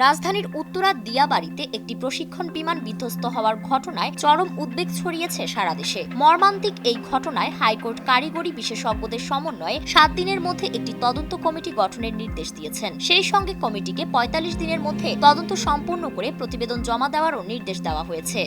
রাজধানীর উত্তরা দিয়াবাড়িতে একটি প্রশিক্ষণ বিমান বিধ্বস্ত হওয়ার ঘটনায় চরম উদ্বেগ ছড়িয়েছে সারা দেশে। মর্মান্তিক এই ঘটনায় হাইকোর্ট কারিগরি বিশেষজ্ঞদের সমন্বয়ে 7 দিনের মধ্যে একটি তদন্ত কমিটি গঠনের নির্দেশ দিয়েছেন। সেই সঙ্গে কমিটিকে 45 দিনের মধ্যে তদন্ত সম্পূর্ণ করে প্রতিবেদন জমা দেওয়ারও নির্দেশ দেওয়া হয়েছে।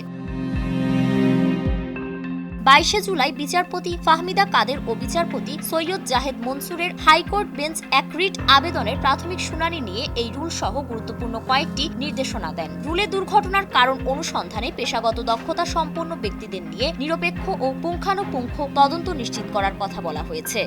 22 জুলাই বিচারপতি ফাহমিদা কাদের ও বিচারপতি সৈয়দ জাহেদ মনসুরের হাইকোর্ট বেঞ্চ এক রিট আবেদনের প্রাথমিক শুনানি নিয়ে এই রুল সহ গুরুত্বপূর্ণ কয়েকটি নির্দেশনা দেন। রুলে দুর্ঘটনার কারণ অনুসন্ধানে পেশাগত দক্ষতা সম্পন্ন ব্যক্তিদের নিয়ে নিরপেক্ষ ও পুঙ্খানুপুঙ্খ তদন্ত নিশ্চিত করার কথা বলা হয়েছে।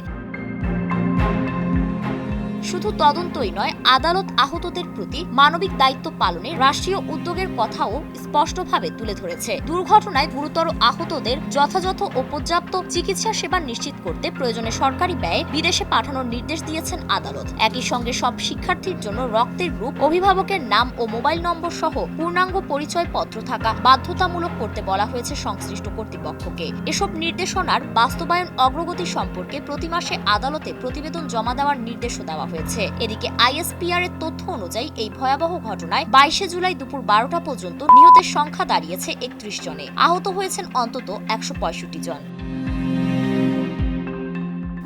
শুধু তদন্তই নয়, আদালত আহতদের প্রতি মানবিক দায়িত্ব পালনে রাষ্ট্রীয় উদ্যোগের কথাও স্পষ্টভাবে তুলে ধরেছে। দুর্ঘটনায় গুরুতর আহতদের যথাযথ ও পর্যাপ্ত চিকিৎসা সেবা নিশ্চিত করতে প্রয়োজনে সরকারি ব্যয়ে বিদেশে পাঠানোর নির্দেশ দিয়েছেন আদালত। একই সঙ্গে সব শিক্ষার্থীর জন্য রক্তের গ্রুপ, অভিভাবকের নাম ও মোবাইল নম্বর সহ পূর্ণাঙ্গ পরিচয়পত্র থাকা বাধ্যতামূলক করতে বলা হয়েছে সংশ্লিষ্ট কর্তৃপক্ষকে। এসব নির্দেশনার বাস্তবায়ন অগ্রগতি সম্পর্কে প্রতি মাসে আদালতে প্রতিবেদন জমা দেওয়ার নির্দেশও দেওয়া হয়েছে। এদিকে আইএসপিআর এর তথ্য অনুযায়ী এই ভয়াবহ ঘটনায় 22 জুলাই দুপুর 12টা পর্যন্ত নিহতের সংখ্যা দাঁড়িয়েছে 31 জনে। আহত হয়েছেন অন্তত 165 জন।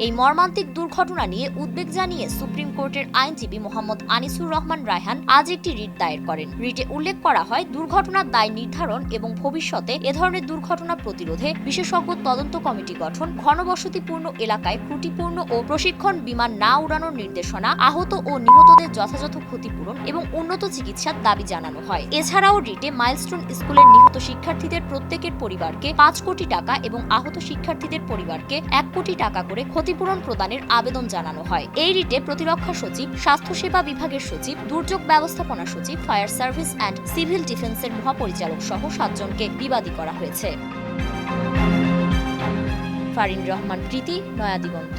এই মর্মান্তিক দুর্ঘটনা নিয়ে উদ্বেগ জানিয়ে সুপ্রিম কোর্টের আইনজীবী মোহাম্মদ আনিসুর রহমান রায়হান আজ একটি রিট দায়ের করেন। রিটে উল্লেখ করা হয়, দুর্ঘটনার দায় নির্ধারণ এবং ভবিষ্যতে এ ধরনের দুর্ঘটনা প্রতিরোধে বিশেষজ্ঞ তদন্ত কমিটি গঠন, ঘনবসতিপূর্ণ এলাকায় ত্রুটিপূর্ণ ও প্রশিক্ষণ বিমান না উড়ানোর নির্দেশনা, আহত ও নিহতদের যথাযথ ক্ষতিপূরণ এবং উন্নত চিকিৎসার দাবি জানানো হয়। এছাড়াও রিটে মাইলস্টোন স্কুলের নিহত শিক্ষার্থীদের প্রত্যেকের পরিবারকে 5 কোটি টাকা এবং আহত শিক্ষার্থীদের পরিবারকে 1 কোটি টাকা করে ক্ষতিপূরণ প্রদানের আবেদন জানানো হয়। এই রিটে প্রতিরক্ষা সচিব, স্বাস্থ্যসেবা বিভাগের সচিব, দুর্যোগ ব্যবস্থাপনা সচিব, ফায়ার সার্ভিস অ্যান্ড সিভিল ডিফেন্সের মহাপরিচালক সহ 7 জনকে বিবাদী করা হয়েছে। ফারিন রহমান প্রীতি, নয়া দিগন্ত।